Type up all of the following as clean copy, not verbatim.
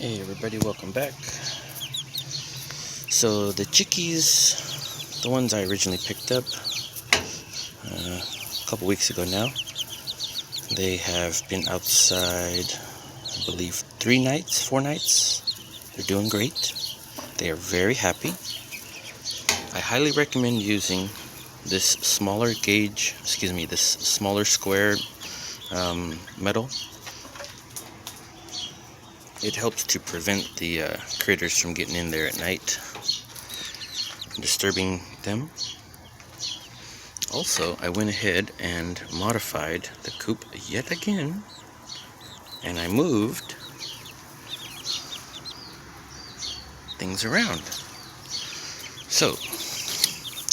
Hey everybody, welcome back. So the chickies, the ones I originally picked up a couple weeks ago now, they have been outside, I believe 4 nights. They're doing great. They are very happy. I highly recommend using this smaller square metal. It helps to prevent the critters from getting in there at night, disturbing them. Also, I went ahead and modified the coop yet again, and I moved things around. So,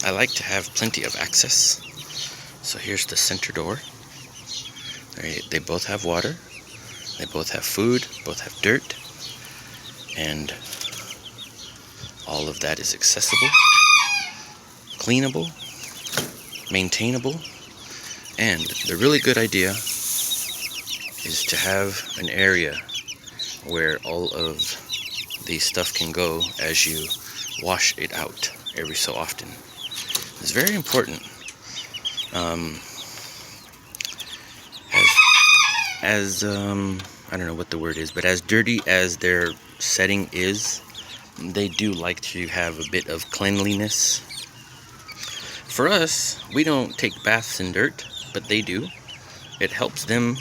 I like to have plenty of access. So here's the center door. They both have water. They both have food, both have dirt, and all of that is accessible, cleanable, maintainable, and the really good idea is to have an area where all of the stuff can go as you wash it out every so often. It's very important. I don't know what the word is, but as dirty as their setting is, they do like to have a bit of cleanliness. For us, we don't take baths in dirt, but they do. It helps them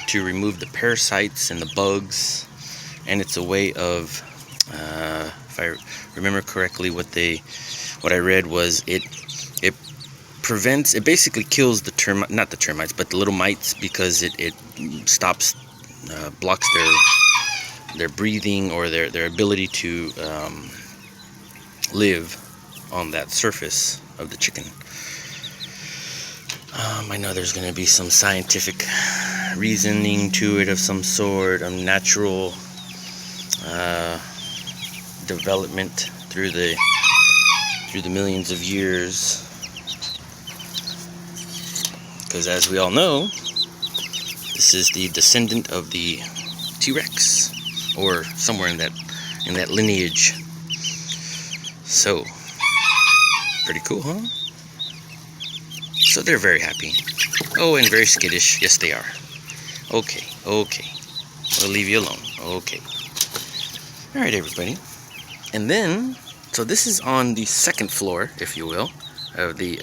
to remove the parasites and the bugs, and it's a way of, if I remember correctly, what I read was it basically kills the not the termites, but the little mites, because it stops, blocks their breathing or their ability to live on that surface of the chicken. I know there's going to be some scientific reasoning to it of some sort, natural development through the millions of years. Because as we all know, this is the descendant of the T-Rex, or somewhere in that lineage. So, pretty cool, huh? So they're very happy. Oh, and very skittish. Yes, they are. Okay. We'll leave you alone. Okay. All right, everybody. And then, so this is on the second floor, if you will, of the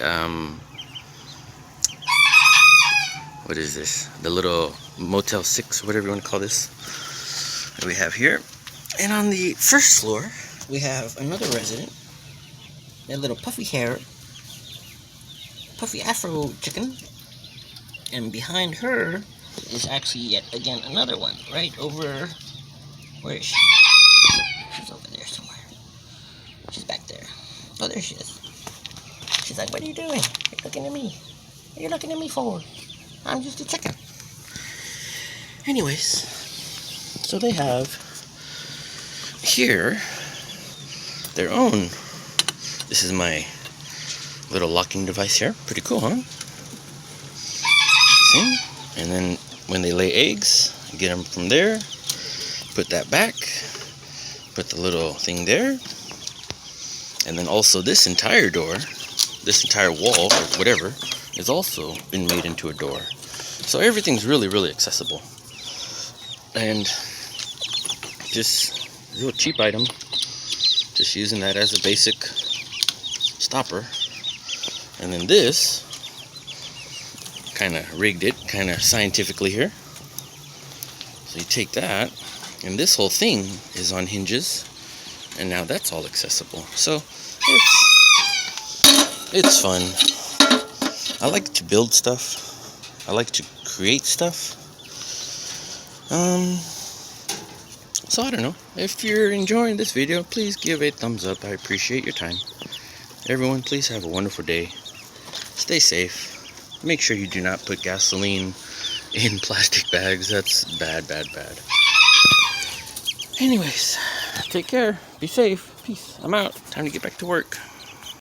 what is this? The little Motel 6, whatever you want to call this, that we have here. And on the first floor, we have another resident, that little puffy hair, puffy afro chicken. And behind her is actually yet again another one, right over, where is she? She's over there somewhere. She's back there. Oh, there she is. She's like, what are you doing? You're looking at me. What are you looking at me for? I'm just a chicken. Anyways, so they have here their own. This is my little locking device here. Pretty cool, huh? See? And then when they lay eggs, get them from there, put that back, put the little thing there, and then also this entire door, this entire wall, or whatever, is also been made into a door. So everything's really, really accessible. And just a real cheap item. Just using that as a basic stopper. And then this, kind of rigged it, kind of scientifically here. So you take that, and this whole thing is on hinges. And now that's all accessible. So it's fun. I like to build stuff. I like to create stuff. So I don't know. If you're enjoying this video, please give a thumbs up. I appreciate your time. Everyone, please have a wonderful day. Stay safe. Make sure you do not put gasoline in plastic bags. That's bad. Anyways, take care. Be safe. Peace. I'm out. Time to get back to work.